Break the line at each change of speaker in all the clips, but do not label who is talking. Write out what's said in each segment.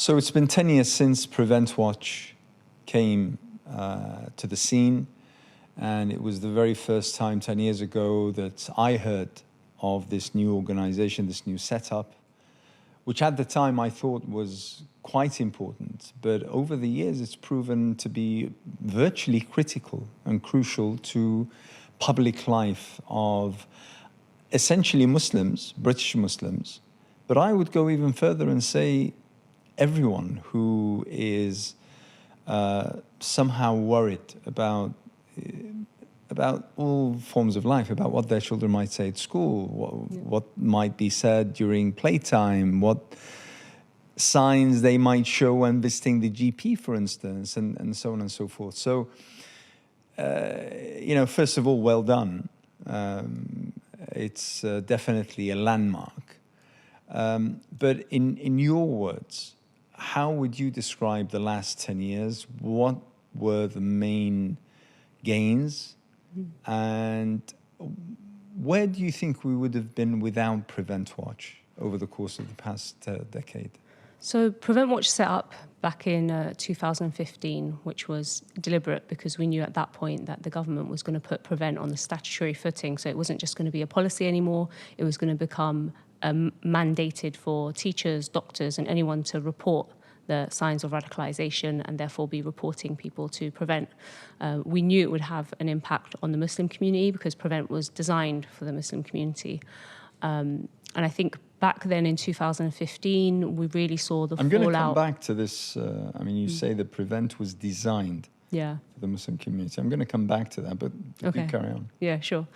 So it's been 10 years since PreventWatch came to the scene, and it was the very first time 10 years ago that I heard of this new organization, this new setup, which at the time I thought was quite important. But over the years, it's proven to be virtually critical and crucial to public life of essentially Muslims, British Muslims. But I would go even further and say everyone who is somehow worried about all forms of life, about what their children might say at school, what might be said during playtime, what signs they might show when visiting the GP, for instance, and so on and so forth. So, first of all, well done. It's definitely a landmark. But in your words, how would you describe the last 10 years? What were the main gains? And where do you think we would have been without PreventWatch over the course of the past decade?
So PreventWatch set up back in 2015, which was deliberate because we knew at that point that the government was going to put Prevent on the statutory footing. So it wasn't just going to be a policy anymore. It was going to become mandated for teachers, doctors, and anyone to report the signs of radicalization and therefore be reporting people to Prevent. We knew it would have an impact on the Muslim community because Prevent was designed for the Muslim community. And I think back then in 2015, we really saw the fallout.
I'm going to come back to this. You say that Prevent was designed for the Muslim community. I'm going to come back to that, but you carry on.
Yeah, sure.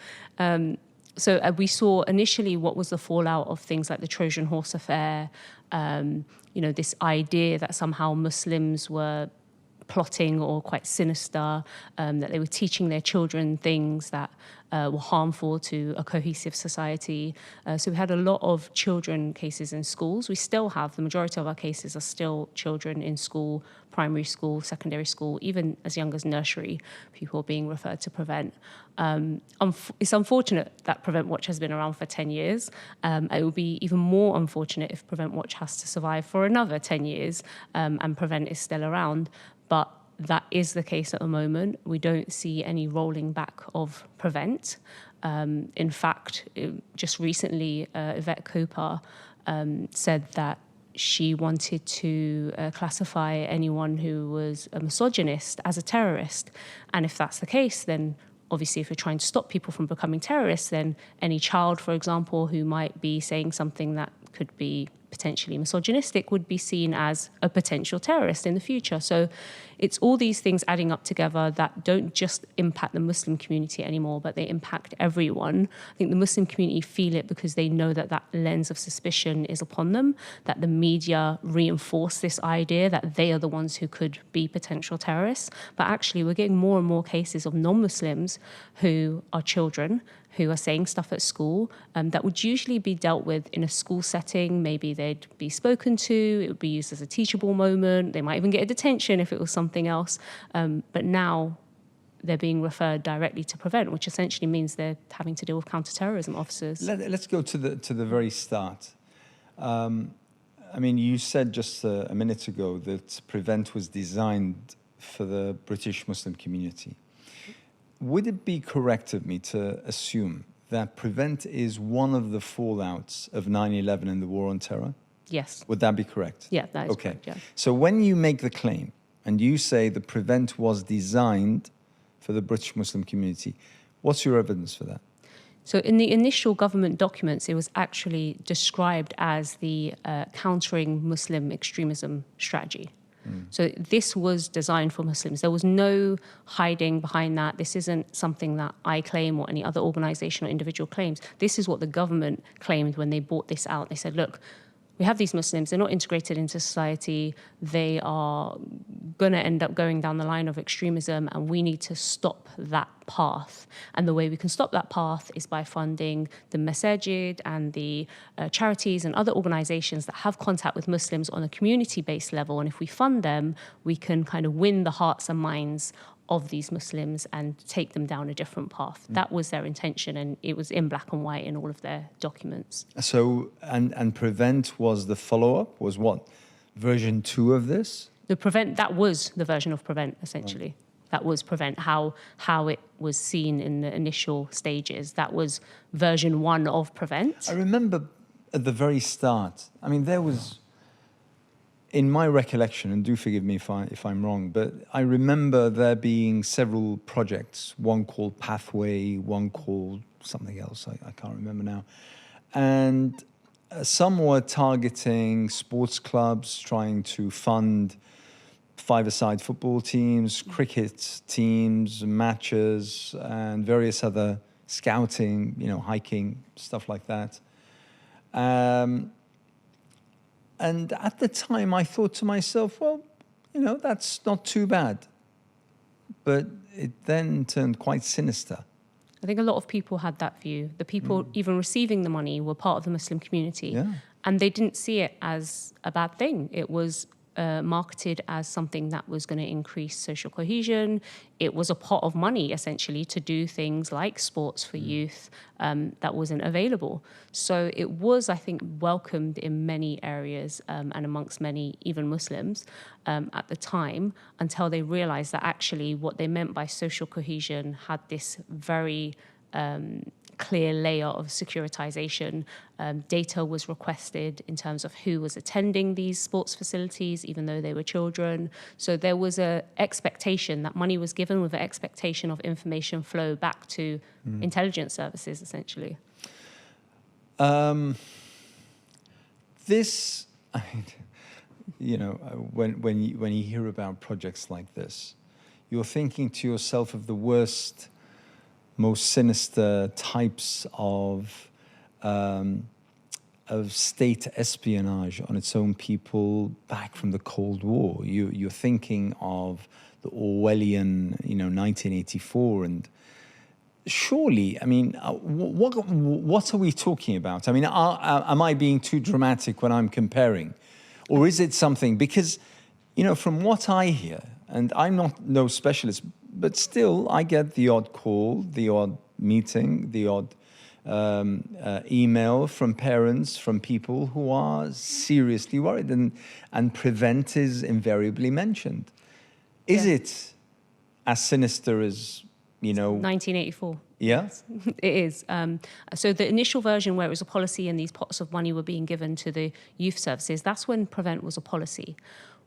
So we saw initially what was the fallout of things like the Trojan horse affair, this idea that somehow Muslims were plotting or quite sinister, that they were teaching their children things that were harmful to a cohesive society. So we had a lot of children cases in schools. We still have, the majority of our cases are still children in school, primary school, secondary school, even as young as nursery, people being referred to Prevent. It's unfortunate that PreventWatch has been around for 10 years. It would be even more unfortunate if PreventWatch has to survive for another 10 years and Prevent is still around. But that is the case at the moment. We don't see any rolling back of Prevent. In fact, just recently, Yvette Cooper said that she wanted to classify anyone who was a misogynist as a terrorist. And if that's the case, then obviously if you're trying to stop people from becoming terrorists, then any child, for example, who might be saying something that could be potentially misogynistic would be seen as a potential terrorist in the future. So it's all these things adding up together that don't just impact the Muslim community anymore, but they impact everyone. I think the Muslim community feel it because they know that that lens of suspicion is upon them, that the media reinforce this idea that they are the ones who could be potential terrorists. But actually, we're getting more and more cases of non-Muslims who are children, who are saying stuff at school that would usually be dealt with in a school setting. Maybe they'd be spoken to, it would be used as a teachable moment, they might even get a detention if it was something else. But now they're being referred directly to Prevent, which essentially means they're having to deal with counter-terrorism officers.
Let's go to the very start. You said just a minute ago that Prevent was designed for the British Muslim community. Would it be correct of me to assume that Prevent is one of the fallouts of 9/11 and the war on terror?
Yes.
Would that be correct?
Yeah, that is correct, yeah.
So when you make the claim and you say that Prevent was designed for the British Muslim community, what's your evidence for that?
So in the initial government documents, it was actually described as the countering Muslim extremism strategy. So this was designed for Muslims. There was no hiding behind that. This isn't something that I claim or any other organization or individual claims. This is what the government claimed when they brought this out. They said, look, we have these Muslims, they're not integrated into society, they are going to end up going down the line of extremism, and we need to stop that path. And the way we can stop that path is by funding the masajid and the charities and other organizations that have contact with Muslims on a community-based level. And if we fund them, we can kind of win the hearts and minds of these Muslims and take them down a different path. That was their intention, and it was in black and white in all of their documents.
So, and Prevent was the follow-up, was what? version 2 of this?
That was the version of Prevent, essentially. Right. That was Prevent, how it was seen in the initial stages. That was version 1 of Prevent.
I remember at the very start, I mean, there was, in my recollection, and do forgive me if I'm wrong, but I remember there being several projects, one called Pathway, one called something else, I can't remember now. And some were targeting sports clubs, trying to fund five-a-side football teams, cricket teams, matches, and various other scouting, hiking, stuff like that. And at the time, I thought to myself, well, that's not too bad. But it then turned quite sinister.
I think a lot of people had that view. The people even receiving the money were part of the Muslim community.
Yeah.
And they didn't see it as a bad thing. It was marketed as something that was going to increase social cohesion. It was a pot of money, essentially, to do things like sports for youth that wasn't available. So it was, I think, welcomed in many areas and amongst many, even Muslims, at the time, until they realized that actually what they meant by social cohesion had this very clear layer of securitization. Data was requested in terms of who was attending these sports facilities, even though they were children. So there was an expectation that money was given with an expectation of information flow back to intelligence services, essentially.
This, when you hear about projects like this, you're thinking to yourself of the worst, most sinister types of state espionage on its own people back from the Cold War. You're thinking of the Orwellian, 1984, and surely, I mean, what are we talking about? I mean, am I being too dramatic when I'm comparing, or is it something? Because, from what I hear, and I'm no specialist, but still, I get the odd call, the odd meeting, the odd email from parents, from people who are seriously worried, and Prevent is invariably mentioned. Is it as sinister as,
1984.
Yeah?
Yes, it is. So the initial version where it was a policy and these pots of money were being given to the youth services, that's when Prevent was a policy.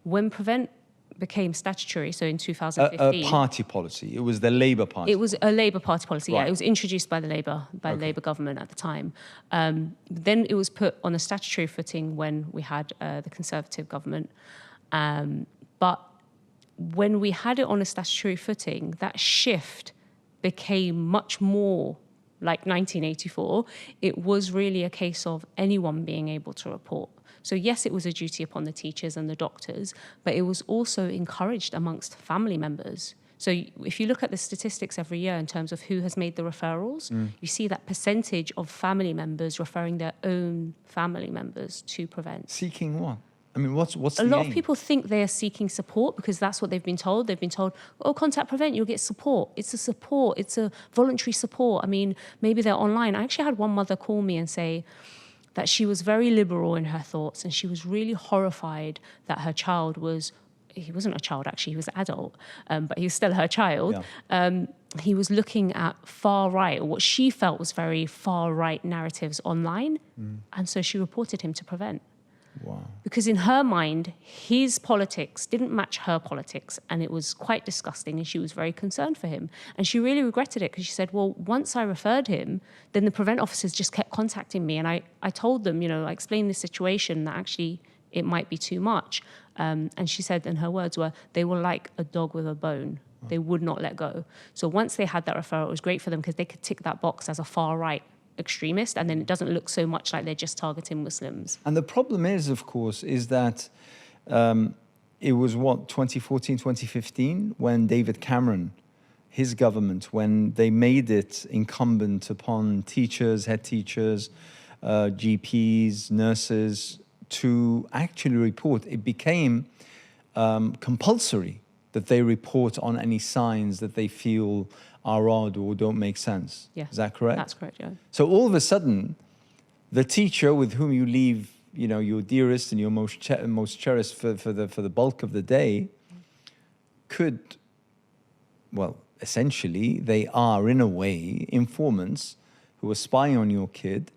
When Prevent became statutory, so in 2015.
A party policy. It was the Labour Party.
It was a Labour Party policy,
Right.
yeah. It was introduced by the Labour government at the time. Then it was put on a statutory footing when we had the Conservative government. But when we had it on a statutory footing, that shift became much more like 1984. It was really a case of anyone being able to report. So yes, it was a duty upon the teachers and the doctors, but it was also encouraged amongst family members. So if you look at the statistics every year in terms of who has made the referrals, you see that percentage of family members referring their own family members to Prevent.
Seeking what? I mean, what's the
A lot
aim?
of people think they are seeking support because that's what they've been told. They've been told, oh, contact Prevent, you'll get support. It's a support. It's a voluntary support. I mean, maybe they're online. I actually had one mother call me and say that she was very liberal in her thoughts and she was really horrified that her child was, he wasn't a child actually, he was an adult, but he was still her child. Yeah. He was looking at far right, what she felt was very far right narratives online. And so she reported him to Prevent.
Wow.
Because in her mind, his politics didn't match her politics, and it was quite disgusting, and she was very concerned for him. And she really regretted it because she said, well, once I referred him, then the Prevent officers just kept contacting me, and I told them, I explained the situation, that actually it might be too much. And she said, and her words were, they were like a dog with a bone. They would not let go. So once they had that referral, it was great for them because they could tick that box as a far right extremist, and then it doesn't look so much like they're just targeting Muslims.
And the problem is, of course, is that it was 2014, 2015, when David Cameron, his government, when they made it incumbent upon teachers, head teachers, GPs, nurses, to actually report. It became compulsory that they report on any signs that they feel are odd or don't make sense.
Yeah.
Is that correct?
That's correct, yeah.
So all of a sudden, the teacher with whom you leave your dearest and your most cherished for the bulk of the day could, well, essentially, they are, in a way, informants who are spying on your kid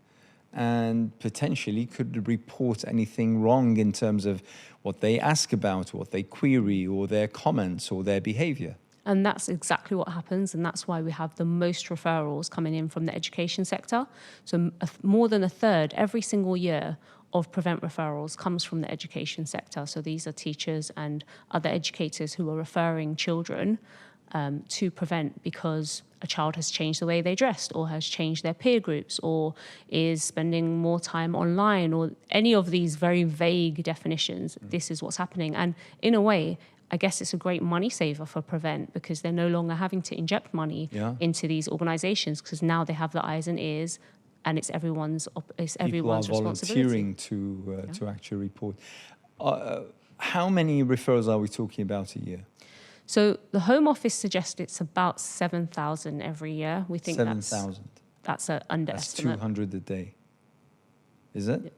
and potentially could report anything wrong in terms of what they ask about, what they query, or their comments, or their behavior.
And that's exactly what happens, and that's why we have the most referrals coming in from the education sector. So more than a third every single year of Prevent referrals comes from the education sector. So these are teachers and other educators who are referring children to Prevent because a child has changed the way they dressed, or has changed their peer groups, or is spending more time online, or any of these very vague definitions. This is what's happening. And in a way, I guess it's a great money saver for Prevent, because they're no longer having to inject money into these organizations, because now they have the eyes and ears, and it's everyone's responsibility.
Volunteering to actually report. How many referrals are we talking about a year?
So the Home Office suggests it's about 7,000 every year. We think
7,000.
That's an underestimate.
That's 200 a day. Is it?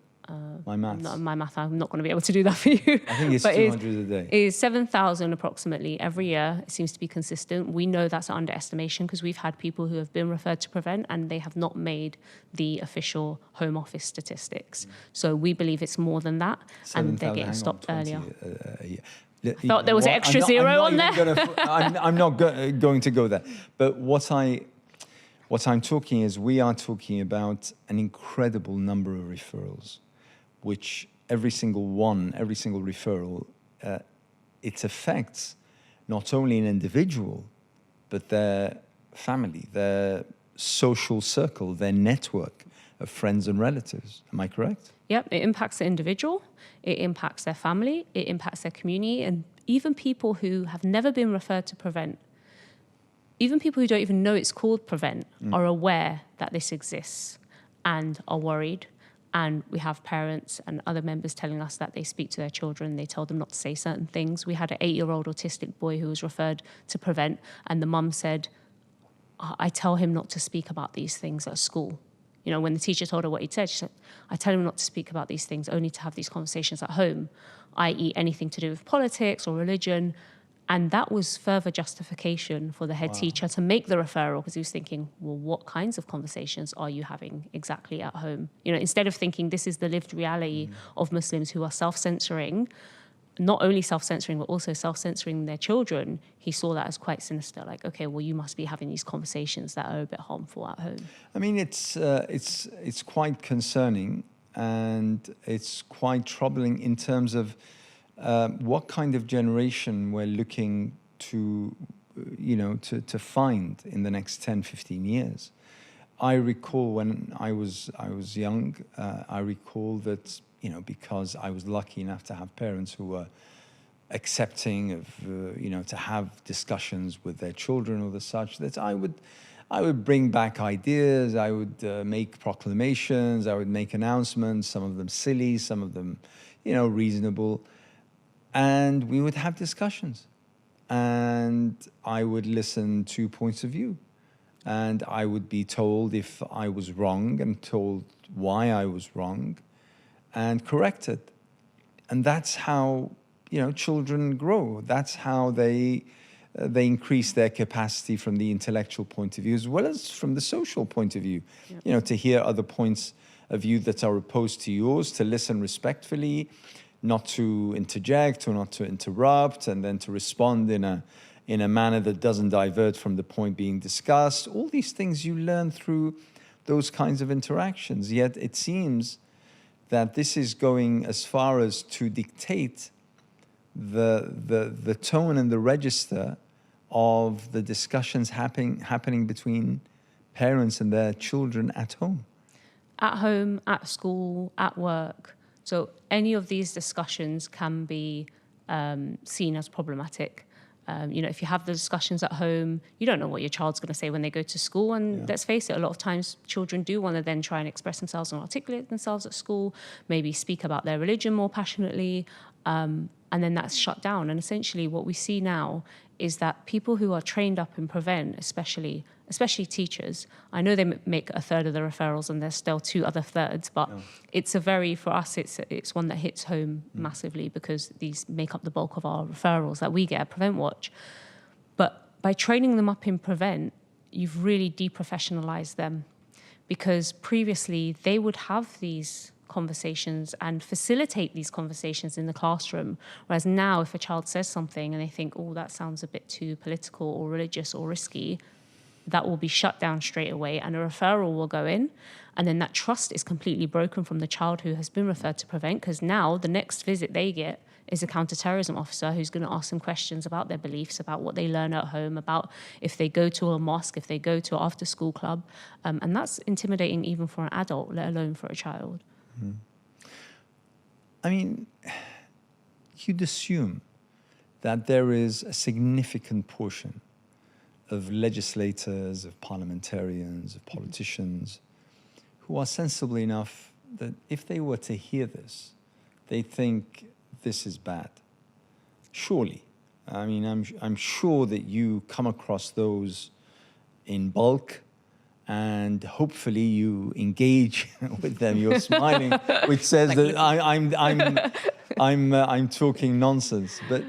My maths.
I'm not going to be able to do that for you.
I think it's 200 a day.
It is 7,000 approximately every year. It seems to be consistent. We know that's an underestimation because we've had people who have been referred to Prevent and they have not made the official Home Office statistics. So we believe it's more than that, and they're getting stopped earlier. I thought there was an extra zero on there.
I'm not going to go there. But what I'm talking is, we are talking about an incredible number of referrals, which every single referral, it affects not only an individual, but their family, their social circle, their network of friends and relatives. Am I correct?
Yep, it impacts the individual, it impacts their family, it impacts their community, and even people who have never been referred to Prevent, even people who don't even know it's called Prevent, are aware that this exists and are worried. And we have parents and other members telling us that they speak to their children, they tell them not to say certain things. We had an 8-year-old autistic boy who was referred to Prevent, and the mum said, I tell him not to speak about these things at school. When the teacher told her what he'd said, she said, I tell him not to speak about these things, only to have these conversations at home, i.e. anything to do with politics or religion. And that was further justification for the head teacher to make the referral, because he was thinking, well, what kinds of conversations are you having exactly at home? Instead of thinking this is the lived reality of Muslims who are self-censoring, not only self-censoring, but also self-censoring their children, he saw that as quite sinister. Like, okay, well, you must be having these conversations that are a bit harmful at home.
I mean, it's quite concerning, and it's quite troubling in terms of what kind of generation we're looking to find in the next 10, 15 years. I recall when I was young, I recall that, because I was lucky enough to have parents who were accepting of, to have discussions with their children or the such, that I would bring back ideas, I would make proclamations, I would make announcements, some of them silly, some of them, reasonable. And we would have discussions, and I would listen to points of view, and I would be told if I was wrong and told why I was wrong and corrected. And that's how, children grow. That's how they increase their capacity from the intellectual point of view, as well as from the social point of view, to hear other points of view that are opposed to yours, to listen respectfully, not to interject or not to interrupt, and then to respond in a manner that doesn't divert from the point being discussed. All these things you learn through those kinds of interactions. Yet it seems that this is going as far as to dictate the tone and the register of the discussions happening between parents and their children at home.
At home, at school, at work. So any of these discussions can be seen as problematic. If you have the discussions at home, you don't know what your child's going to say when they go to school. And let's face it, a lot of times children do want to then try and express themselves and articulate themselves at school, maybe speak about their religion more passionately, and then that's shut down. And essentially what we see now is that people who are trained up in Prevent, especially especially teachers. I know they make a third of the referrals and there's still 2 other thirds, but it's for us, it's one that hits home massively because these make up the bulk of our referrals that we get at PreventWatch. But by training them up in Prevent, you've really deprofessionalized them, because previously they would have these conversations and facilitate these conversations in the classroom. Whereas now, if a child says something and they think, oh, that sounds a bit too political or religious or risky, that will be shut down straight away and a referral will go in. And then that trust is completely broken from the child who has been referred to Prevent, because now the next visit they get is a counter-terrorism officer who's going to ask them questions about their beliefs, about what they learn at home, about if they go to a mosque, if they go to an after-school club. And that's intimidating even for an adult, let alone for a child.
I mean, you'd assume that there is a significant portion of legislators, of parliamentarians, of politicians who are sensible enough that if they were to hear this, they think this is bad. Surely. I mean, I'm sure that you come across those in bulk, and hopefully you engage with them. You're smiling, which says that I'm talking nonsense. But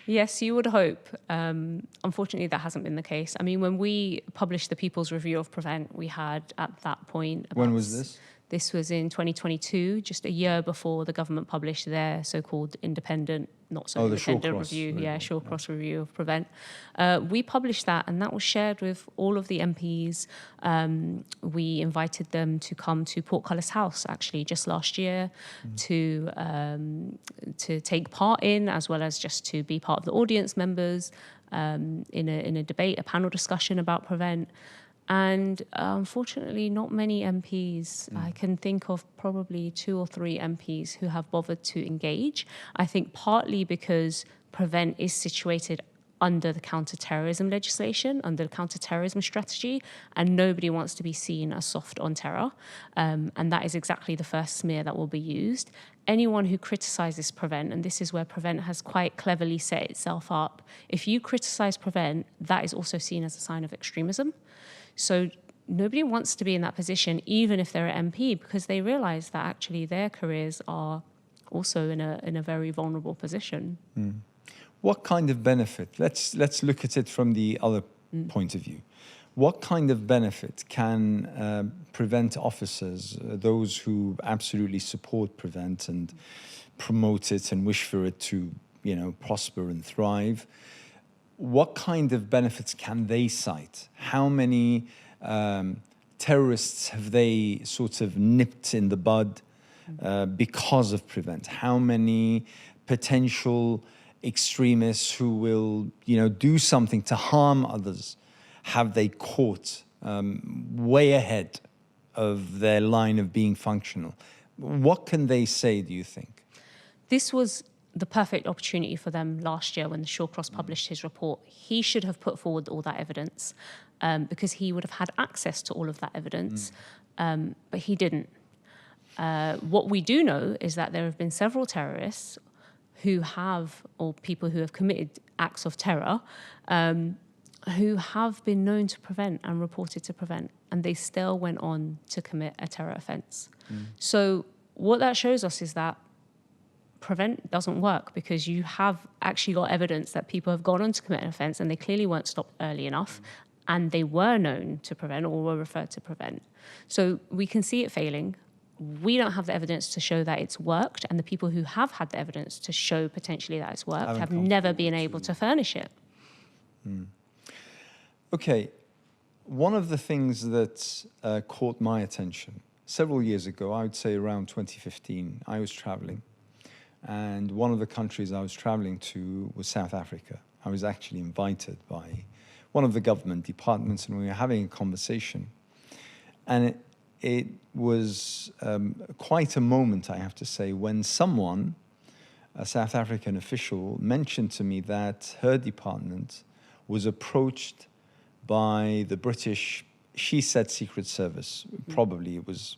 yes, you would hope. Unfortunately, that hasn't been the case. I mean, when we published the People's Review of Prevent, we had at that point...
When was this?
This was in 2022, just a year before the government published their so-called independent, not so independent review. Yeah, Shawcross review of Prevent. We published that, and that was shared with all of the MPs. We invited them to come to Portcullis House, actually, just last year, to take part in, as well as just to be part of the audience members in a debate, a panel discussion about Prevent. And unfortunately, not many MPs, I can think of probably 2 or 3 MPs who have bothered to engage. I think partly because Prevent is situated under the counter-terrorism legislation, under the counter-terrorism strategy, and nobody wants to be seen as soft on terror. And that is exactly the first smear that will be used. Anyone who criticises Prevent, and this is where Prevent has quite cleverly set itself up, if you criticise Prevent, that is also seen as a sign of extremism. So nobody wants to be in that position, even if they're an MP, because they realise that actually their careers are also in a very vulnerable position.
What kind of benefit? Let's look at it from the other point of view. What kind of benefit can Prevent officers, those who absolutely support Prevent and promote it and wish for it to, prosper and thrive, what kind of benefits can they cite? How many terrorists have they sort of nipped in the bud because of Prevent? How many potential extremists who will, do something to harm others have they caught way ahead of their line of being functional? What can they say, do you think?
This was the perfect opportunity for them last year when the Shawcross published his report. He should have put forward all that evidence because he would have had access to all of that evidence, but he didn't. What we do know is that there have been several terrorists or people who have committed acts of terror who have been known to Prevent and reported to Prevent, and they still went on to commit a terror offence. So what that shows us is that Prevent doesn't work, because you have actually got evidence that people have gone on to commit an offence and they clearly weren't stopped early enough, and they were known to Prevent or were referred to Prevent. So we can see it failing. We don't have the evidence to show that it's worked, and the people who have had the evidence to show potentially that it's worked have never been able to furnish it.
Okay, one of the things that caught my attention several years ago, I would say around 2015, I was traveling. And one of the countries I was traveling to was South Africa. I was actually invited by one of the government departments, and we were having a conversation. And it was quite a moment, I have to say, when someone, a South African official, mentioned to me that her department was approached by the British, she said Secret Service, probably it was.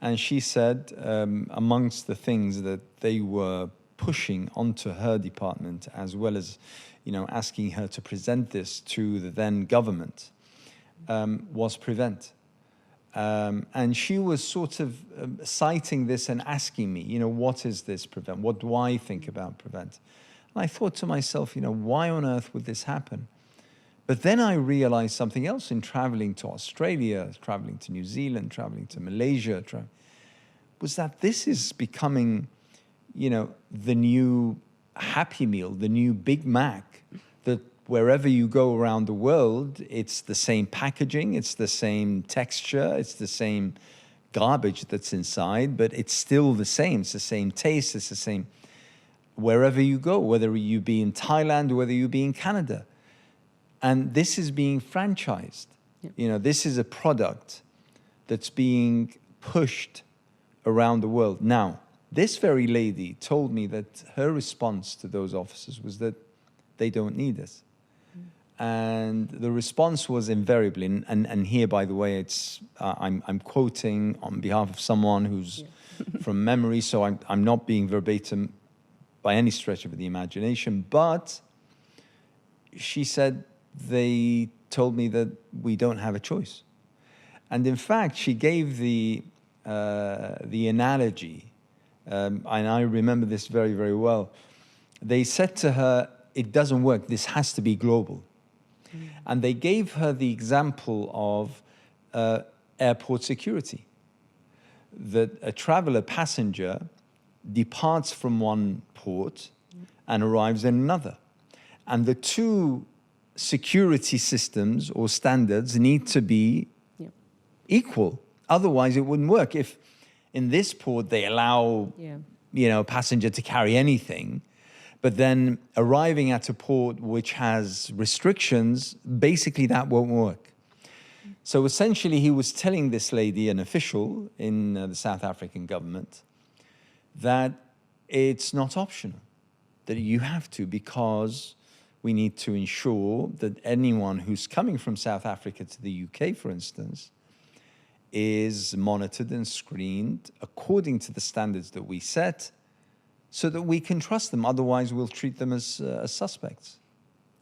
And she said, amongst the things that they were pushing onto her department, as well as, asking her to present this to the then government, was Prevent. And she was sort of citing this and asking me, what is this Prevent? What do I think about Prevent? And I thought to myself, why on earth would this happen? But then I realized something else in traveling to Australia, traveling to New Zealand, traveling to Malaysia, was that this is becoming, the new Happy Meal, the new Big Mac, that wherever you go around the world, it's the same packaging, it's the same texture, it's the same garbage that's inside, but it's still the same. It's the same taste, it's the same wherever you go, whether you be in Thailand or whether you be in Canada. And this is being franchised. Yep. This is a product that's being pushed around the world. Now, this very lady told me that her response to those officers was that they don't need us. And the response was invariably, and here, by the way, it's I'm quoting on behalf of someone who's from memory, so I'm not being verbatim by any stretch of the imagination, but she said, they told me that we don't have a choice. And in fact, she gave the analogy, and I remember this very, very well. They said to her, it doesn't work, this has to be global. And they gave her the example of airport security, that a traveler passenger departs from one port and arrives in another. And the two security systems or standards need to be equal. Otherwise, it wouldn't work. If in this port they allow, a passenger to carry anything, but then arriving at a port which has restrictions, basically that won't work. So essentially, he was telling this lady, an official in the South African government, that it's not optional, that you have to, because we need to ensure that anyone who's coming from South Africa to the UK, for instance, is monitored and screened according to the standards that we set, so that we can trust them. Otherwise, we'll treat them as suspects.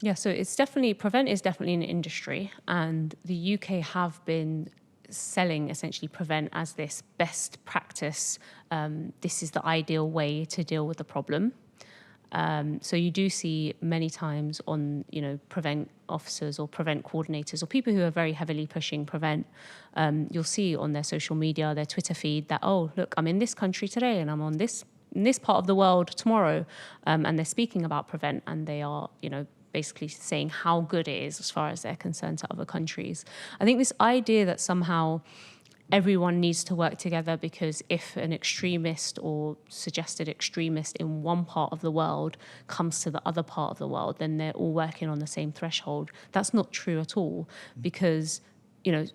Yeah, so it's definitely, Prevent is definitely an industry, and the UK have been selling essentially Prevent as this best practice. This is the ideal way to deal with the problem. So you do see many times on, Prevent officers or Prevent coordinators or people who are very heavily pushing Prevent, you'll see on their social media, their Twitter feed that, oh, look, I'm in this country today and I'm on in this part of the world tomorrow, and they're speaking about Prevent, and they are, basically saying how good it is as far as they're concerned to other countries. I think this idea that somehow everyone needs to work together because if an extremist or suggested extremist in one part of the world comes to the other part of the world, then they're all working on the same threshold. That's not true at all, because,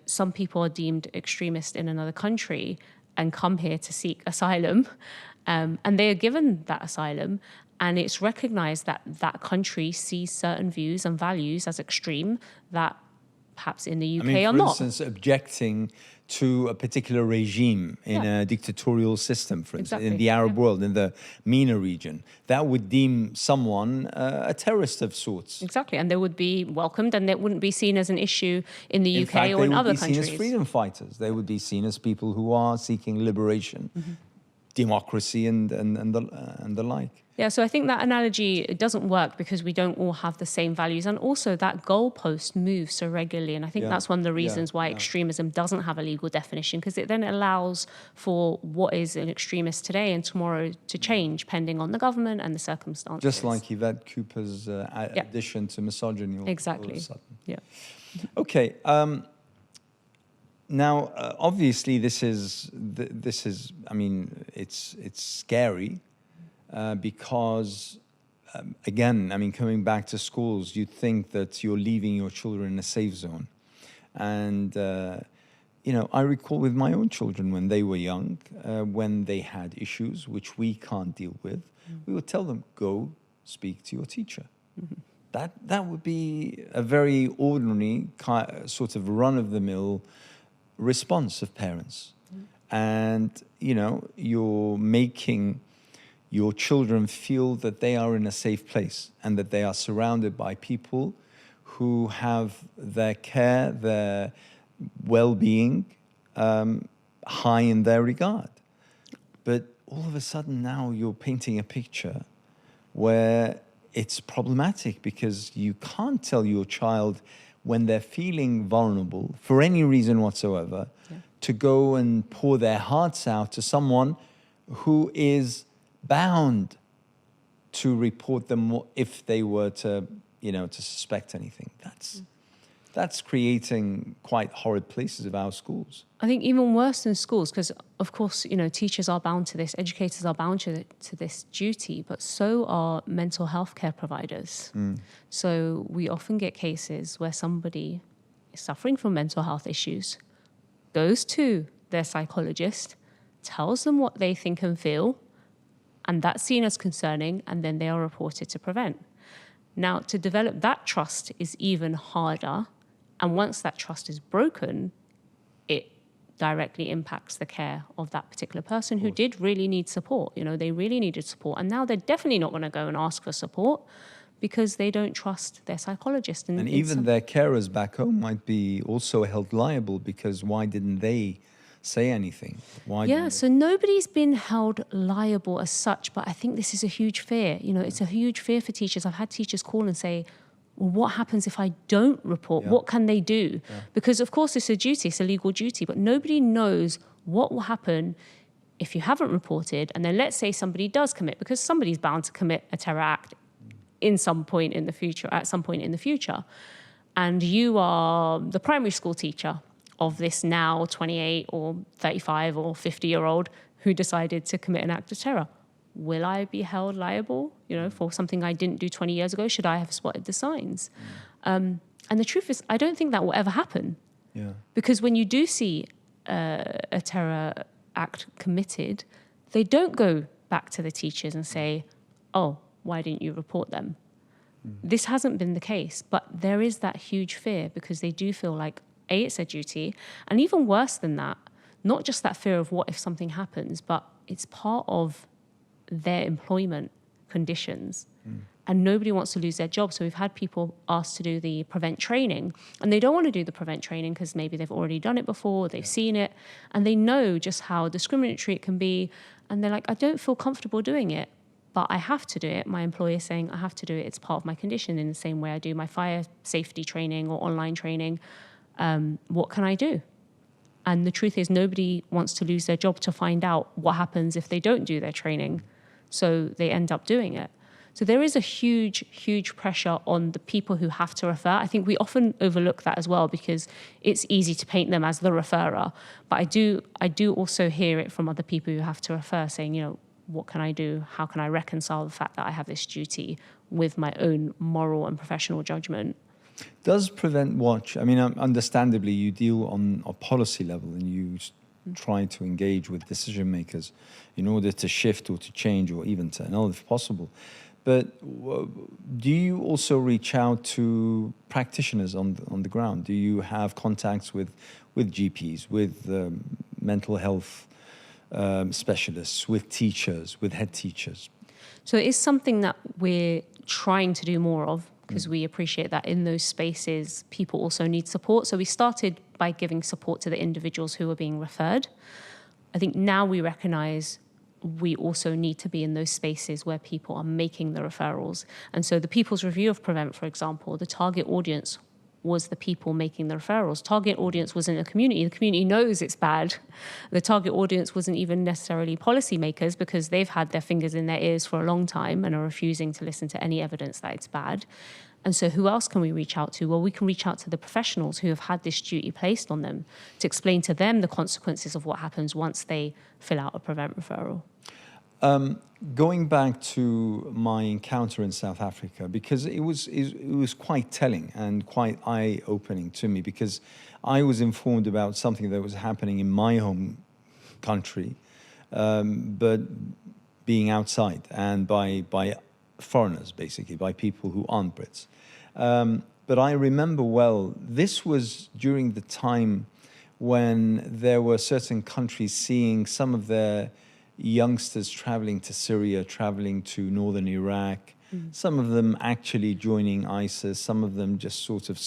some people are deemed extremist in another country and come here to seek asylum, and they are given that asylum, and it's recognized that that country sees certain views and values as extreme that perhaps in the UK are not.
For instance, objecting to a particular regime in a dictatorial system, for instance, in the Arab world, in the MENA region, that would deem someone a terrorist of sorts.
Exactly, and they would be welcomed, and it wouldn't be seen as an issue in the UK or in other countries.
They would be seen as freedom fighters. They would be seen as people who are seeking liberation, democracy, and the like.
Yeah, so I think that analogy, it doesn't work because we don't all have the same values. And also that goalpost moves so regularly. And I think that's one of the reasons why extremism doesn't have a legal definition, because it then allows for what is an extremist today and tomorrow to change, depending on the government and the circumstances.
Just like Yvette Cooper's addition to misogyny.
Exactly.
All of a sudden.
Yeah.
Okay. Now, obviously, this is. I mean, it's scary. Because, again, coming back to schools, you think that you're leaving your children in a safe zone. And, I recall with my own children when they were young, when they had issues which we can't deal with, we would tell them, go speak to your teacher. That would be a very ordinary sort of run-of-the-mill response of parents. And, you're making your children feel that they are in a safe place and that they are surrounded by people who have their care, their well-being high in their regard. But all of a sudden now you're painting a picture where it's problematic because you can't tell your child when they're feeling vulnerable for any reason whatsoever to go and pour their hearts out to someone who is bound to report them if they were to, to suspect anything. That's creating quite horrid places of our schools.
I think even worse than schools, because of course, teachers are bound to this, educators are bound to this duty, but so are mental health care providers. So we often get cases where somebody is suffering from mental health issues, goes to their psychologist, tells them what they think and feel, and that's seen as concerning, and then they are reported to Prevent. Now, to develop that trust is even harder. And once that trust is broken, it directly impacts the care of that particular person who did really need support. They really needed support. And now they're definitely not going to go and ask for support because they don't trust their psychologist.
And even their carers back home might be also held liable because why didn't they say anything?
So nobody's been held liable as such, but I think this is a huge fear. It's a huge fear for teachers. I've had teachers call and say, well, what happens if I don't report? What can they do? Because, of course, it's a duty, it's a legal duty, but nobody knows what will happen if you haven't reported. And then let's say somebody does commit, because somebody's bound to commit a terror act at some point in the future. And you are the primary school teacher of this now 28 or 35 or 50-year-old who decided to commit an act of terror. Will I be held liable, for something I didn't do 20 years ago? Should I have spotted the signs? And the truth is, I don't think that will ever happen. Because when you do see a terror act committed, they don't go back to the teachers and say, oh, why didn't you report them? This hasn't been the case, but there is that huge fear because they do feel like, A, it's a duty, and even worse than that, not just that fear of what if something happens, but it's part of their employment conditions. And nobody wants to lose their job. So we've had people asked to do the Prevent training, and they don't want to do the Prevent training because maybe they've already done it before, they've seen it, and they know just how discriminatory it can be. And they're like, I don't feel comfortable doing it, but I have to do it. My employer is saying I have to do it. It's part of my condition in the same way I do my fire safety training or online training. What can I do? And the truth is nobody wants to lose their job to find out what happens if they don't do their training. So they end up doing it. So there is a huge, huge pressure on the people who have to refer. I think we often overlook that as well because it's easy to paint them as the referrer. But I do also hear it from other people who have to refer saying, what can I do? How can I reconcile the fact that I have this duty with my own moral and professional judgment?
Does PreventWatch, understandably you deal on a policy level and you try to engage with decision makers in order to shift or to change or even to annul if possible. But do you also reach out to practitioners on the ground? Do you have contacts with GPs, with mental health specialists, with teachers, with head teachers?
So it is something that we're trying to do more of because we appreciate that in those spaces, people also need support. So we started by giving support to the individuals who are being referred. I think now we recognize we also need to be in those spaces where people are making the referrals. And so the People's Review of Prevent, for example, the target audience was the people making the referrals. Target audience wasn't a community. The community knows it's bad. The target audience wasn't even necessarily policymakers because they've had their fingers in their ears for a long time and are refusing to listen to any evidence that it's bad. And so who else can we reach out to? Well, we can reach out to the professionals who have had this duty placed on them to explain to them the consequences of what happens once they fill out a Prevent referral.
Going back to my encounter in South Africa, because it was quite telling and quite eye-opening to me, because I was informed about something that was happening in my home country, but being outside and by foreigners, basically, by people who aren't Brits. But I remember well, this was during the time when there were certain countries seeing some of their youngsters traveling to Syria, traveling to northern Iraq, Some of them actually joining ISIS, some of them just sort of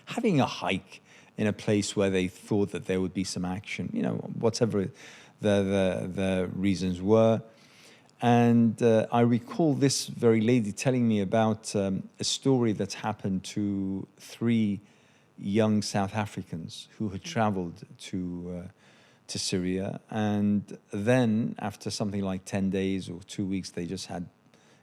having a hike in a place where they thought that there would be some action, whatever the reasons were. And I recall this very lady telling me about a story that's happened to 3 young South Africans who had traveled to Syria. And then after something like 10 days or 2 weeks, they just had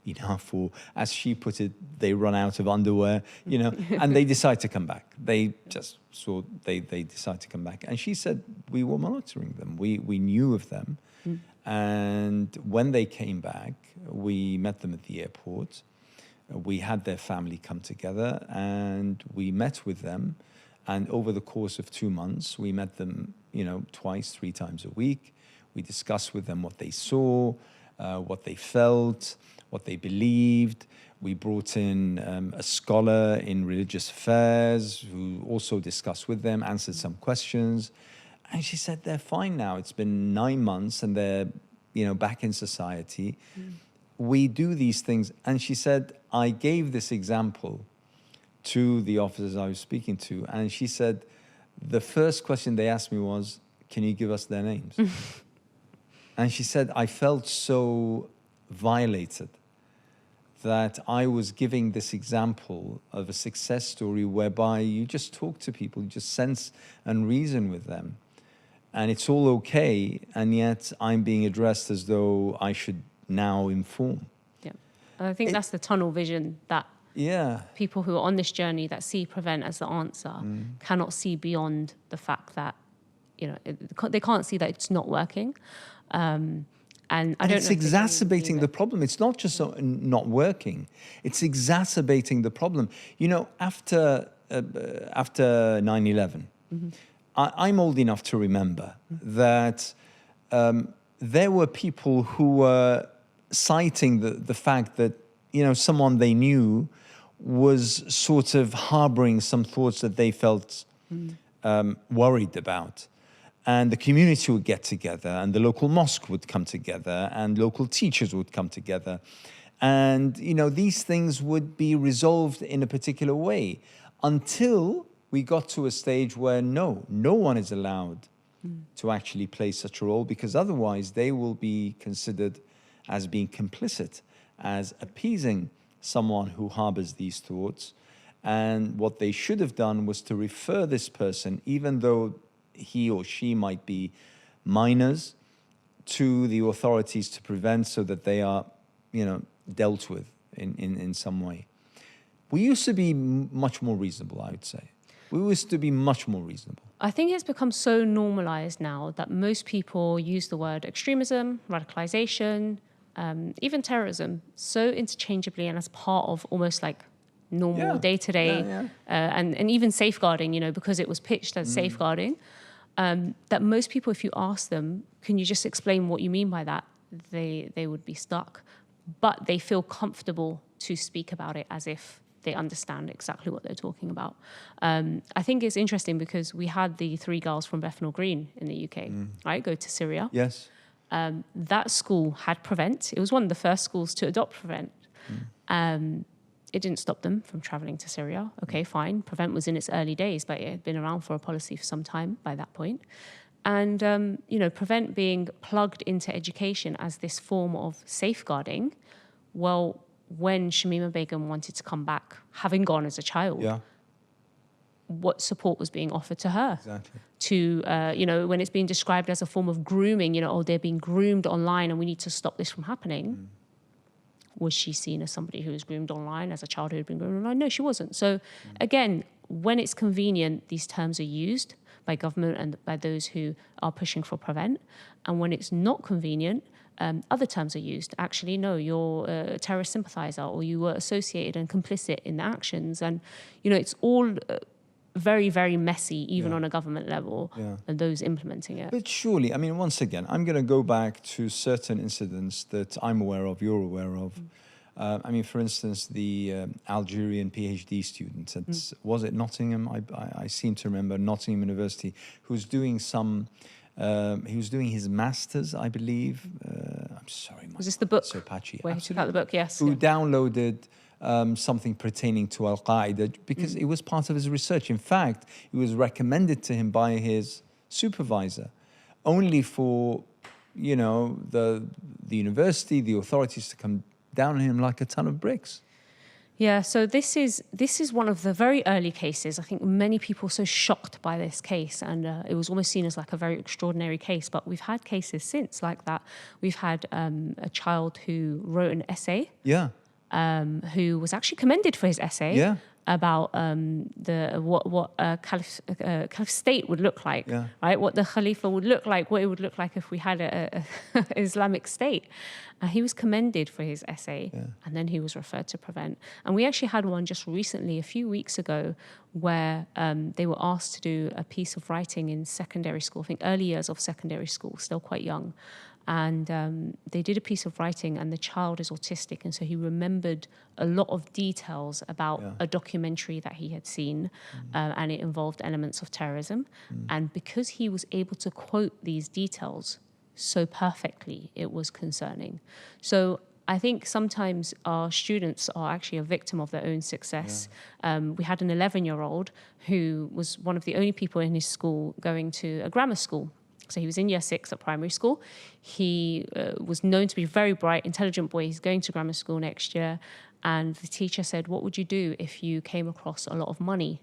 enough, or as she put it, they run out of underwear, and they decide to come back. They just saw, they decide to come back. And she said, we were monitoring them. We knew of them. And when they came back, we met them at the airport. We had their family come together and we met with them. And over the course of 2 months, we met them, twice, 3 times a week. We discussed with them what they saw, what they felt, what they believed. We brought in a scholar in religious affairs who also discussed with them, answered some questions. And she said, they're fine now. It's been 9 months and they're, back in society. We do these things. And she said, I gave this example to the officers I was speaking to. And she said, the first question they asked me was, can you give us their names? And she said, I felt so violated that I was giving this example of a success story whereby you just talk to people, you just sense and reason with them. And it's all okay, and yet I'm being addressed as though I should now inform.
Yeah, and I think that's the tunnel vision that people who are on this journey that see Prevent as the answer cannot see beyond the fact that, they can't see that it's not working. And it's
exacerbating the problem. It's not just not working. It's exacerbating the problem. After 9/11, I'm old enough to remember that there were people who were citing the fact that, someone they knew was sort of harboring some thoughts that they felt worried about. And the community would get together, and the local mosque would come together, and local teachers would come together. And, these things would be resolved in a particular way until we got to a stage where no one is allowed to actually play such a role, because otherwise they will be considered as being complicit, as appeasing someone who harbors these thoughts. And what they should have done was to refer this person, even though he or she might be minors, to the authorities to prevent, so that they are, dealt with in some way. We used to be much more reasonable, I would say. We used to be much more reasonable.
I think it's become so normalized now that most people use the word extremism, radicalization, even terrorism so interchangeably and as part of almost like normal day-to-day, and even safeguarding, because it was pitched as safeguarding, that most people, if you ask them, can you just explain what you mean by that? They would be stuck. But they feel comfortable to speak about it as if they understand exactly what they're talking about. I think it's interesting because we had the 3 girls from Bethnal Green in the UK, right, go to Syria.
Yes.
That school had Prevent. It was one of the first schools to adopt Prevent. It didn't stop them from traveling to Syria. Okay, fine. Prevent was in its early days, but it had been around for a policy for some time by that point. And, Prevent being plugged into education as this form of safeguarding, well, when Shamima Begum wanted to come back, having gone as a child, what support was being offered to her?
Exactly.
To, when it's being described as a form of grooming, they're being groomed online and we need to stop this from happening. Was she seen as somebody who was groomed online, as a child who had been groomed online? No, she wasn't. So again, when it's convenient, these terms are used by government and by those who are pushing for Prevent. And when it's not convenient, other terms are used. Actually, no, you're a terrorist sympathizer, or you were associated and complicit in the actions. And, it's all very, very messy, even on a government level, and those implementing it.
But surely, once again, I'm going to go back to certain incidents that I'm aware of, you're aware of. For instance, the Algerian PhD student at, was it Nottingham? I seem to remember Nottingham University, who was doing he was doing his master's, I believe. I'm sorry, my
Was this the book?
so patchy.
Where he took out the book, yes.
Who
Yeah.
downloaded something pertaining to Al-Qaeda because it was part of his research. In fact, it was recommended to him by his supervisor, only for, you know, the university, the authorities to come down on him like a ton of bricks.
Yeah, so this is one of the very early cases. I think many people were so shocked by this case, and it was almost seen as like a very extraordinary case. But we've had cases since like that. We've had a child who wrote an essay.
Yeah.
Who was actually commended for his essay.
Yeah.
About what a caliph state would look like,
Yeah.
right? What the Khalifa would look like, what it would look like if we had a Islamic state. He was commended for his essay, and then he was referred to Prevent. And we actually had one just recently, a few weeks ago, where they were asked to do a piece of writing in secondary school, I think early years of secondary school, still quite young. And they did a piece of writing, and the child is autistic, and so he remembered a lot of details about a documentary that he had seen, and it involved elements of terrorism. And because he was able to quote these details so perfectly, it was concerning. So I think sometimes our students are actually a victim of their own success. We had an 11-year-old who was one of the only people in his school going to a grammar school. So he was in year 6 at primary school. He was known to be a very bright, intelligent boy. He's going to grammar school next year. And the teacher said, what would you do if you came across a lot of money?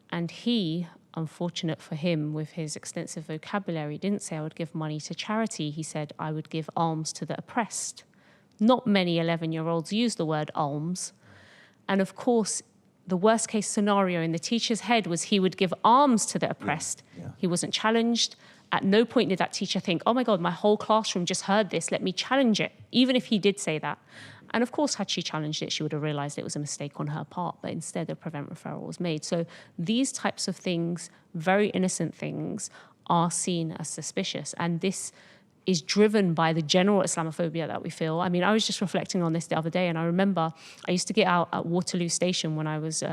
And he, unfortunate for him with his extensive vocabulary, didn't say I would give money to charity. He said I would give alms to the oppressed. Not many 11-year-olds use the word alms. And of course, the worst case scenario in the teacher's head was he would give alms to the oppressed. He wasn't challenged. At no point did that teacher think, oh my God, my whole classroom just heard this, let me challenge it, even if he did say that. And of course, had she challenged it, she would have realized it was a mistake on her part, but instead a Prevent referral was made. So these types of things, very innocent things, are seen as suspicious. And this is driven by the general Islamophobia that we feel. I mean, I was just reflecting on this the other day, and I remember I used to get out at Waterloo Station when I was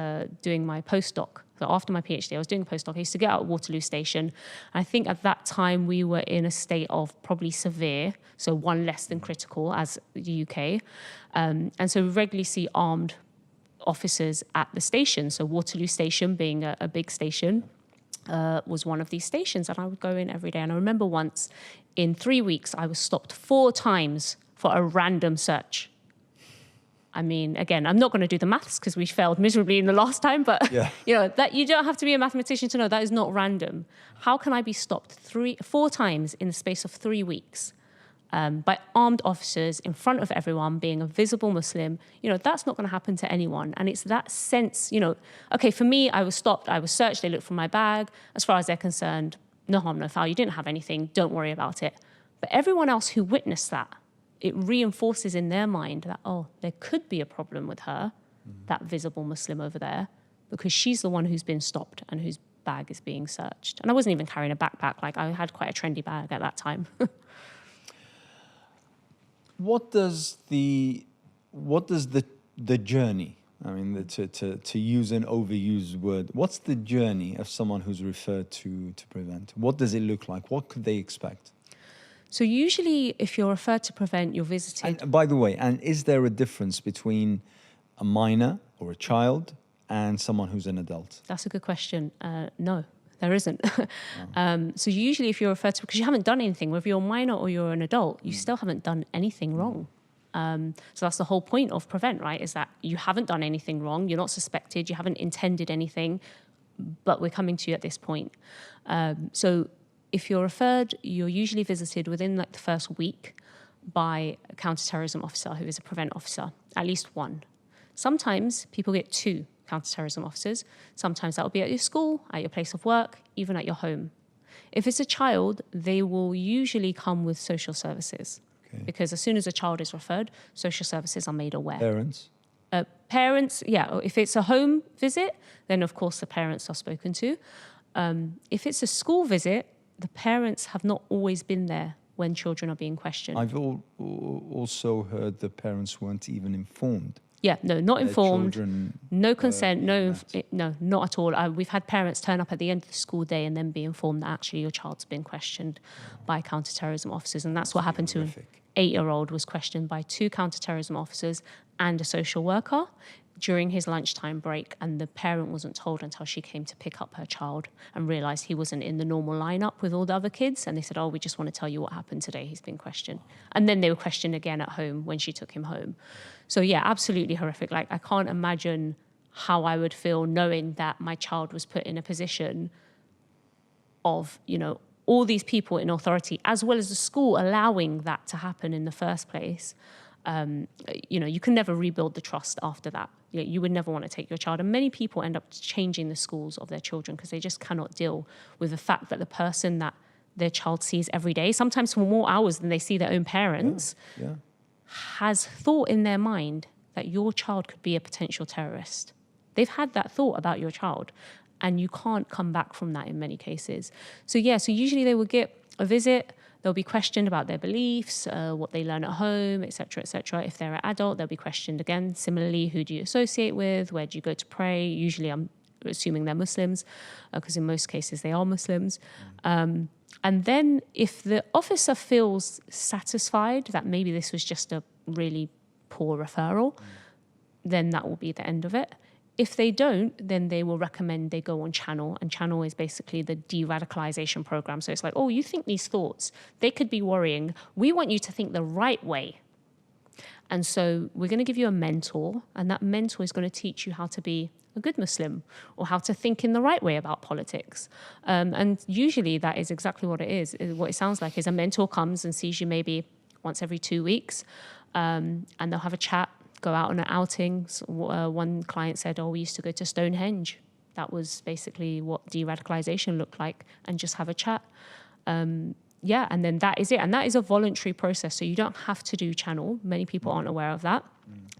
doing my postdoc. So after my PhD, I was doing a postdoc. I used to get out at Waterloo Station. I think at that time we were in a state of probably severe, so one less than critical as the UK. And so we regularly see armed officers at the station. So Waterloo Station being a big station was one of these stations, and I would go in every day. And I remember once in 3 weeks, I was stopped 4 times for a random search. I mean, again, I'm not going to do the maths because we failed miserably in the last time, but you know, that you don't have to be a mathematician to know that is not random. How can I be stopped 4 times in the space of 3 weeks by armed officers in front of everyone, being a visible Muslim? You know, that's not going to happen to anyone. And it's that sense, you know, okay, for me, I was stopped, I was searched, they looked for my bag. As far as they're concerned, no harm, no foul, you didn't have anything, don't worry about it. But everyone else who witnessed that, it reinforces in their mind that, oh, there could be a problem with her, that visible Muslim over there, because she's the one who's been stopped and whose bag is being searched. And I wasn't even carrying a backpack. Like, I had quite a trendy bag at that time.
What does the journey, I mean, to use an overused word, what's the journey of someone who's referred to Prevent? What does it look like? What could they expect?
So usually if you're referred to Prevent, you're visited.
And by the way, and is there a difference between a minor or a child and someone who's an adult?
That's a good question. No, there isn't. So usually if you're referred to, because you haven't done anything, whether you're a minor or you're an adult, you still haven't done anything wrong. So that's the whole point of Prevent, right? Is that you haven't done anything wrong, you're not suspected, you haven't intended anything, but we're coming to you at this point. So if you're referred, you're usually visited within like the first week by a counterterrorism officer who is a Prevent officer, at least one. Sometimes people get 2 counterterrorism officers. Sometimes that will be at your school, at your place of work, even at your home. If it's a child, they will usually come with social services. Okay. Because as soon as a child is referred, social services are made aware.
Parents?
Parents, yeah. If it's a home visit, then of course the parents are spoken to. If it's a school visit, the parents have not always been there when children are being questioned.
I've also heard the parents weren't even informed.
Yeah, no, not informed,
children,
no consent, no, not at all. We've had parents turn up at the end of the school day and then be informed that actually your child's been questioned by counterterrorism officers, and that's what happened to him. 8-year-old was questioned by 2 counterterrorism officers and a social worker during his lunchtime break, and the parent wasn't told until she came to pick up her child and realized he wasn't in the normal lineup with all the other kids. And they said, oh, we just want to tell you what happened today. He's been questioned. And then they were questioned again at home when she took him home. So yeah, absolutely horrific. Like, I can't imagine how I would feel knowing that my child was put in a position of, you know, all these people in authority, as well as the school allowing that to happen in the first place. You know, you can never rebuild the trust after that. You would never want to take your child. And many people end up changing the schools of their children because they just cannot deal with the fact that the person that their child sees every day, sometimes for more hours than they see their own parents, has thought in their mind that your child could be a potential terrorist. They've had that thought about your child, and you can't come back from that in many cases. So yeah, so usually they will get a visit. They'll be questioned about their beliefs, what they learn at home, et cetera, et cetera. If they're an adult, they'll be questioned again. Similarly, who do you associate with? Where do you go to pray? Usually I'm assuming they're Muslims, because in most cases they are Muslims. And then if the officer feels satisfied that maybe this was just a really poor referral, then that will be the end of it. If they don't, then they will recommend they go on Channel. And Channel is basically the de-radicalization program. So it's like, oh, you think these thoughts, they could be worrying. We want you to think the right way. And so we're going to give you a mentor, and that mentor is going to teach you how to be a good Muslim or how to think in the right way about politics. And usually that is exactly what it is. What it sounds like is a mentor comes and sees you maybe once every 2 weeks, and they'll have a chat, go out on an outing. So, one client said, oh, we used to go to Stonehenge. That was basically what de-radicalization looked like, and just have a chat. Yeah, and then that is it. And that is a voluntary process, so you don't have to do Channel. Many people aren't aware of that.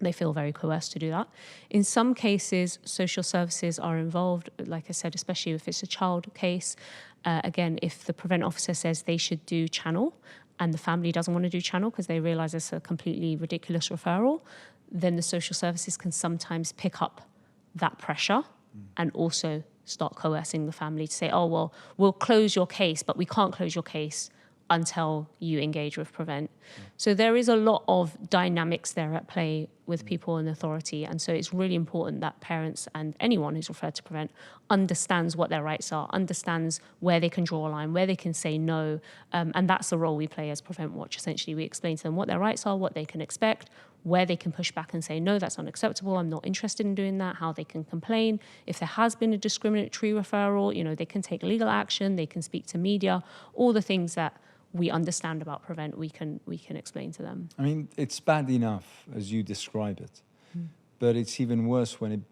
They feel very coerced to do that. In some cases, social services are involved, like I said, especially if it's a child case. Again, if the prevent officer says they should do Channel and the family doesn't want to do Channel because they realize it's a completely ridiculous referral, then the social services can sometimes pick up that pressure and also start coercing the family to say, oh, well, we'll close your case, but we can't close your case until you engage with Prevent. So there is a lot of dynamics there at play with people in authority. And so it's really important that parents and anyone who's referred to Prevent understands what their rights are, understands where they can draw a line, where they can say no. And that's the role we play as PreventWatch. Essentially, we explain to them what their rights are, what they can expect, where they can push back and say, no, that's unacceptable, I'm not interested in doing that, how they can complain. If there has been a discriminatory referral, you know, they can take legal action, they can speak to media, all the things that we understand about Prevent, we can explain to them.
I mean, it's bad enough as you describe it, but it's even worse when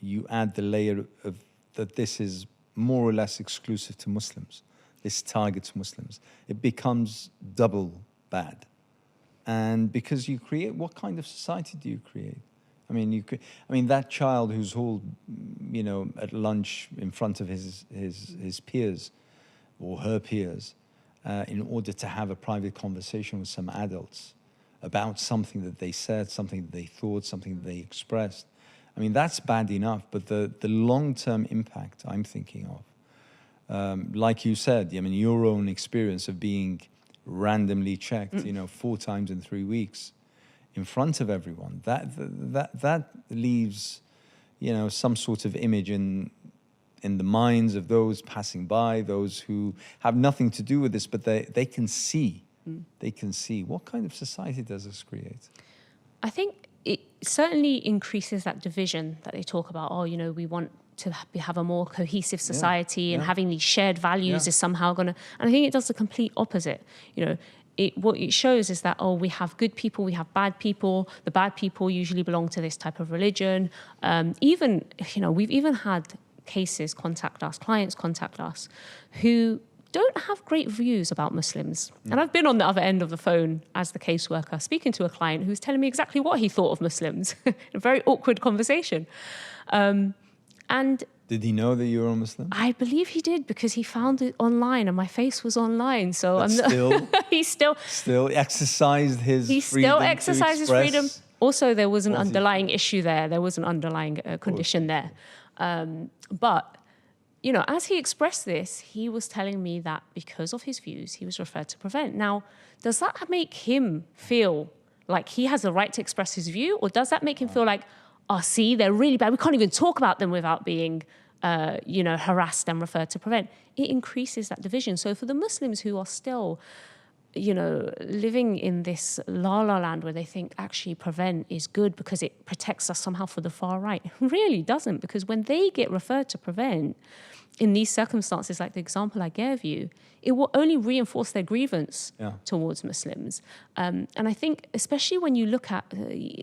you add the layer of that this is more or less exclusive to Muslims. This targets Muslims. It becomes double bad. And because you create, what kind of society do you create? I mean, that child who's hauled, you know, at lunch in front of his peers or her peers, in order to have a private conversation with some adults about something that they said, something that they thought, something that they expressed. I mean, that's bad enough, but the long-term impact I'm thinking of, like you said, I mean, your own experience of being randomly checked, you know, 4 times in 3 weeks in front of everyone, that leaves, you know, some sort of image in the minds of those passing by, those who have nothing to do with this, but they can see. They can see. What kind of society does this create?
I think it certainly increases that division that they talk about. Oh, you know, we want to have a more cohesive society, and having these shared values is somehow going to... And I think it does the complete opposite. You know, what it shows is that, oh, we have good people, we have bad people. The bad people usually belong to this type of religion. Even, you know, we've even had cases clients contact us, who don't have great views about Muslims. And I've been on the other end of the phone as the caseworker, speaking to a client who's telling me exactly what he thought of Muslims. A very awkward conversation. And
did he know that you were a Muslim?
I believe he did, because he found it online and my face was online. So he still
exercised his freedom.
He still exercised his freedom. Also, there was an underlying issue there. There was an underlying condition there. But you know, as he expressed this, he was telling me that because of his views, he was referred to Prevent. Now, does that make him feel like he has the right to express his view? Or does that make him feel like, oh, see, they're really bad. We can't even talk about them without being, you know, harassed and referred to Prevent? It increases that division. So for the Muslims who are still, you know, living in this la-la land where they think actually Prevent is good because it protects us somehow for the far right, it really doesn't, because when they get referred to Prevent in these circumstances, like the example I gave you, it will only reinforce their grievance towards Muslims. And I think, especially when you look at,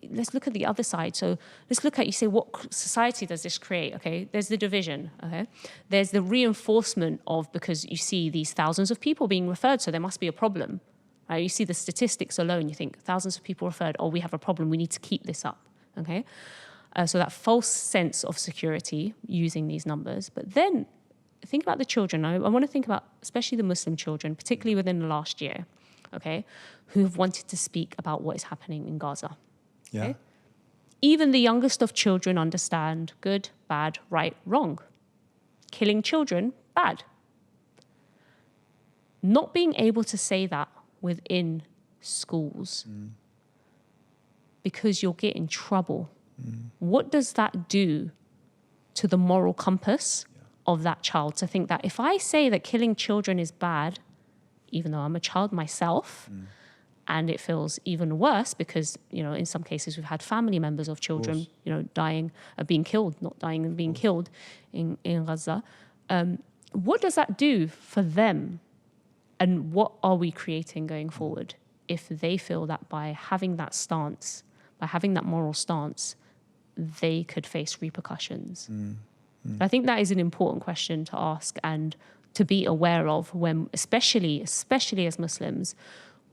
let's look at the other side. So let's look at, you say, what society does this create? Okay, there's the division, okay? There's the reinforcement of, because you see these thousands of people being referred, so there must be a problem. Right? You see the statistics alone, you think thousands of people referred, oh, we have a problem, we need to keep this up, okay? So that false sense of security using these numbers. But then think about the children. I want to think about especially the Muslim children, particularly within the last year, okay, who have wanted to speak about what is happening in Gaza.
Yeah.
Okay? Even the youngest of children understand good, bad, right, wrong. Killing children, bad. Not being able to say that within schools because you'll get in trouble. What does that do to the moral compass of that child, to think that if I say that killing children is bad, even though I'm a child myself, and it feels even worse because, you know, in some cases we've had family members of children, you know, dying, being killed, not dying and being killed in Gaza. What does that do for them? And what are we creating going forward if they feel that by having that stance, by having that moral stance, they could face repercussions? I think that is an important question to ask and to be aware of when, especially as Muslims,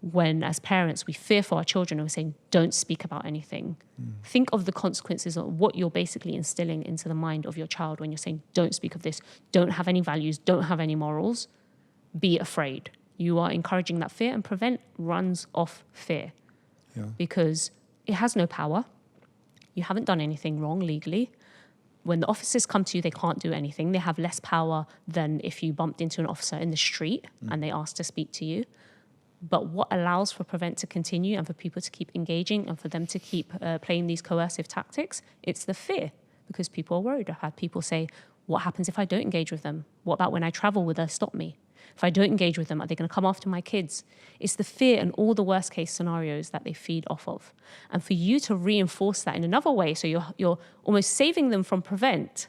when as parents we fear for our children and we're saying, don't speak about anything. Think of the consequences of what you're basically instilling into the mind of your child when you're saying, don't speak of this, don't have any values, don't have any morals, be afraid. You are encouraging that fear, and Prevent runs off fear because it has no power. You haven't done anything wrong legally. When the officers come to you, they can't do anything. They have less power than if you bumped into an officer in the street and they asked to speak to you. But what allows for Prevent to continue and for people to keep engaging and for them to keep playing these coercive tactics, it's the fear, because people are worried. I've had people say, what happens if I don't engage with them? What about when I travel, will they stop me? If I don't engage with them, are they going to come after my kids? It's the fear and all the worst case scenarios that they feed off of. And for you to reinforce that in another way, so you're almost saving them from Prevent,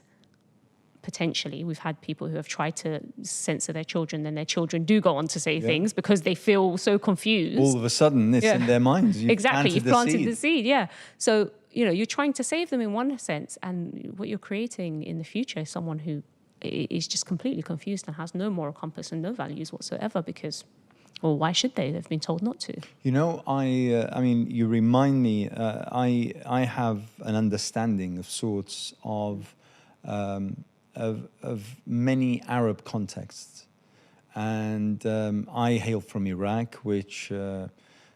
potentially. We've had people who have tried to censor their children, then their children do go on to say things because they feel so confused.
All of a sudden, it's in their minds. You've
planted the seed, yeah. So, you know, you're trying to save them in one sense, and what you're creating in the future is someone who is just completely confused and has no moral compass and no values whatsoever because, well, why should they? They've been told not to.
You know, I mean, you remind me, I have an understanding of sorts of many Arab contexts. And I hail from Iraq, which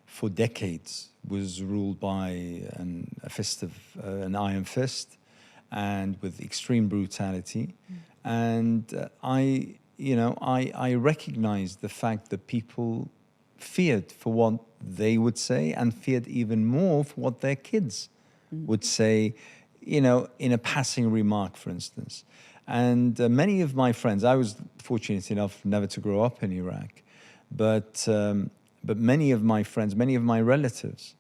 for decades was ruled by an iron fist and with extreme brutality. And I recognized the fact that people feared for what they would say and feared even more for what their kids would say, you know, in a passing remark, for instance. And many of my friends, I was fortunate enough never to grow up in Iraq, but many of my friends, many of my relatives,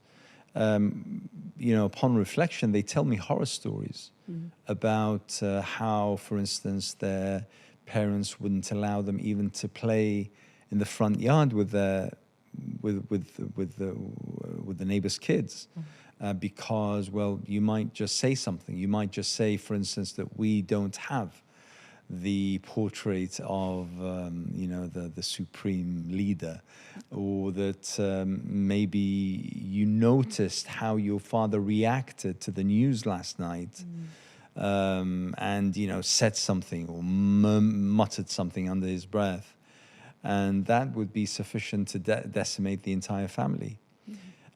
you know, upon reflection, they tell me horror stories about how, for instance, their parents wouldn't allow them even to play in the front yard with the neighbors' kids. Because, well, you might just say something. You might just say, for instance, that we don't have the portrait of, you know, the supreme leader, or that maybe you noticed how your father reacted to the news last night, and, you know, said something or muttered something under his breath, and that would be sufficient to decimate the entire family.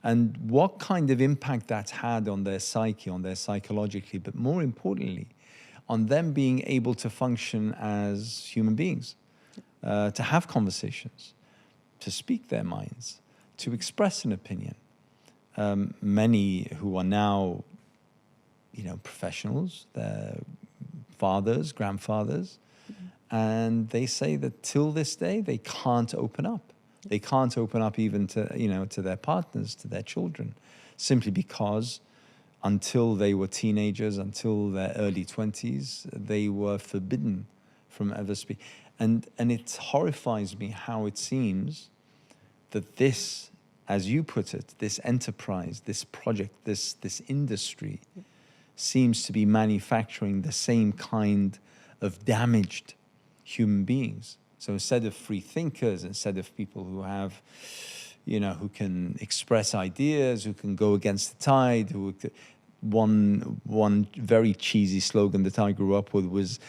And what kind of impact that's had on their psyche, on their psychologically, but more importantly, on them being able to function as human beings, to have conversations, to speak their minds, to express an opinion. Many who are now, professionals, they're fathers, grandfathers, and they say that till this day they can't open up. They can't open up even to their partners, to their children, simply because until they were teenagers, until their early 20s, they were forbidden from ever speaking. And it horrifies me how it seems that this, as you put it, this enterprise, this project, this industry seems to be manufacturing the same kind of damaged human beings. So instead of free thinkers, instead of people who have, who can express ideas, who can go against the tide, one very cheesy slogan that I grew up with was,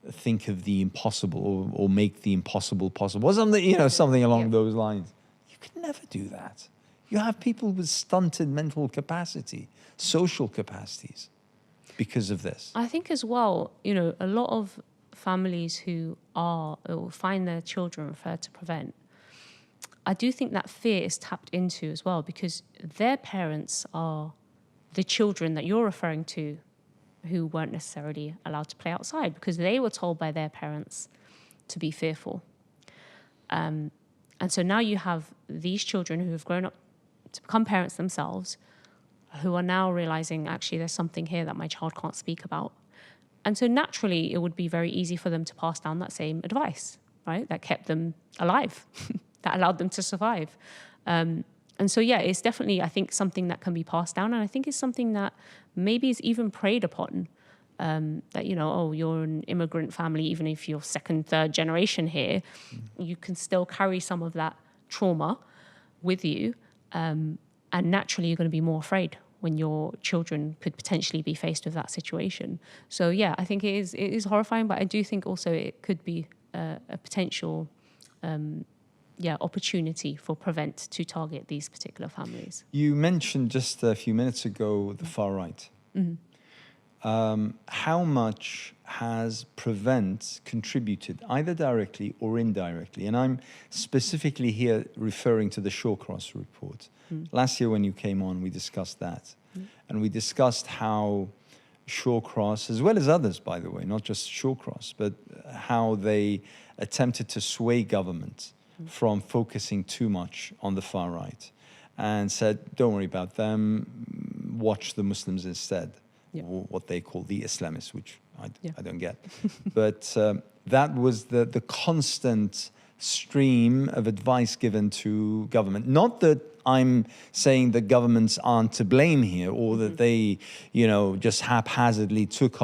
think of the impossible or make the impossible possible, or something, something along those lines. You could never do that. You have people with stunted mental capacity, social capacities, because of this.
I think as well, a lot of families who find their children referred to Prevent, I do think that fear is tapped into as well, because their parents are the children that you're referring to who weren't necessarily allowed to play outside because they were told by their parents to be fearful. And so now you have these children who have grown up to become parents themselves, who are now realizing, actually, there's something here that my child can't speak about. And so naturally, it would be very easy for them to pass down that same advice, right? That kept them alive, that allowed them to survive. And so, it's definitely, I think, something that can be passed down. And I think it's something that maybe is even preyed upon. That, you're an immigrant family, even if you're second, third generation here, you can still carry some of that trauma with you. And naturally, you're going to be more afraid when your children could potentially be faced with that situation. So, I think it is horrifying, but I do think also it could be a potential opportunity for Prevent to target these particular families.
You mentioned just a few minutes ago the far right. Mm-hmm. How much has Prevent contributed, either directly or indirectly? And I'm specifically here referring to the Shawcross report. Last year when you came on, we discussed that. And we discussed how Shawcross, as well as others, by the way, not just Shawcross, but how they attempted to sway government from focusing too much on the far right and said, don't worry about them, watch the Muslims instead, or what they call the Islamists, which I don't get. But that was the constant stream of advice given to government. Not that I'm saying that governments aren't to blame here, or that they, just haphazardly took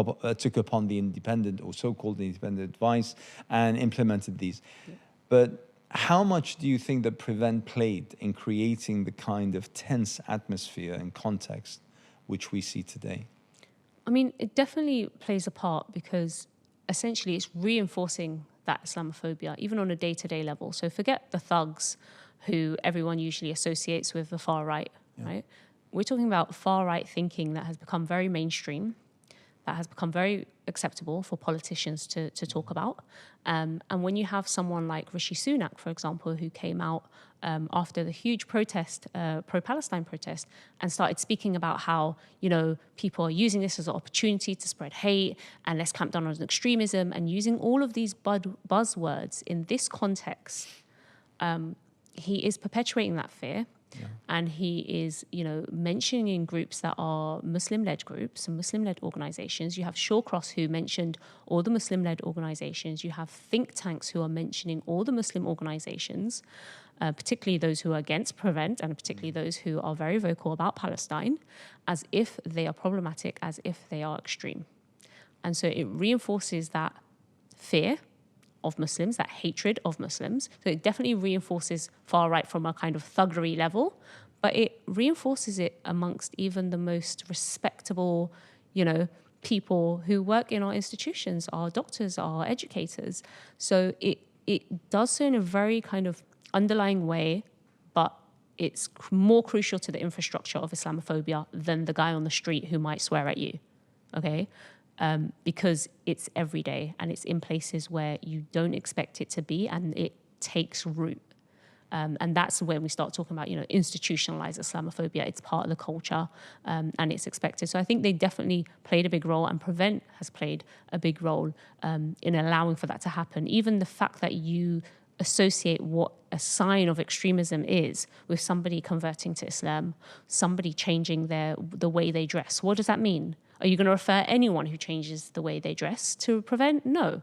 upon the independent or so-called independent advice and implemented these. But how much do you think that Prevent played in creating the kind of tense atmosphere and context which we see today?
I mean, it definitely plays a part because essentially it's reinforcing that Islamophobia, even on a day-to-day level. So forget the thugs who everyone usually associates with the far right, right? We're talking about far-right thinking that has become very mainstream, that has become very acceptable for politicians to talk about. And when you have someone like Rishi Sunak, for example, who came out after the huge protest, pro-Palestine protest, and started speaking about how, people are using this as an opportunity to spread hate and let's clamp down on extremism, and using all of these buzzwords in this context, he is perpetuating that fear. And he is, mentioning groups that are Muslim-led groups and Muslim-led organizations. You have Shawcross, who mentioned all the Muslim-led organizations. You have think tanks who are mentioning all the Muslim organizations, particularly those who are against Prevent, and particularly those who are very vocal about Palestine, as if they are problematic, as if they are extreme. And so it reinforces that fear of Muslims, that hatred of Muslims. So it definitely reinforces far right from a kind of thuggery level, but it reinforces it amongst even the most respectable, people who work in our institutions, our doctors, our educators. So it does so in a very kind of underlying way, but it's more crucial to the infrastructure of Islamophobia than the guy on the street who might swear at you, okay? because it's every day and it's in places where you don't expect it to be, and it takes root. And that's when we start talking about, institutionalized Islamophobia. It's part of the culture, and it's expected. So I think they definitely played a big role, and Prevent has played a big role in allowing for that to happen. Even the fact that you associate what a sign of extremism is with somebody converting to Islam, somebody changing the way they dress. What does that mean? Are you going to refer anyone who changes the way they dress to Prevent? No.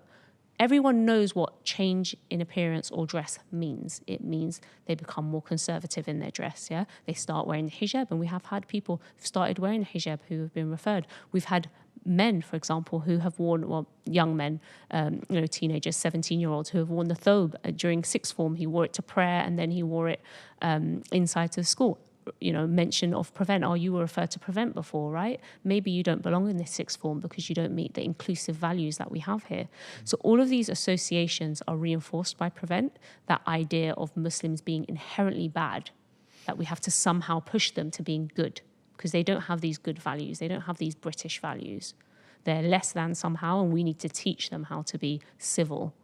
Everyone knows what change in appearance or dress means. It means they become more conservative in their dress, yeah? They start wearing the hijab, and we have had people who've started wearing the hijab who have been referred. We've had men, for example, who have worn, young men, teenagers, 17-year-olds, who have worn the thobe during sixth form. He wore it to prayer, and then he wore it inside to school. Mention of Prevent. Oh, you were referred to Prevent before, right? Maybe you don't belong in this sixth form because you don't meet the inclusive values that we have here. So all of these associations are reinforced by Prevent, that idea of Muslims being inherently bad, that we have to somehow push them to being good because they don't have these good values. They don't have these British values. They're less than somehow, and we need to teach them how to be civil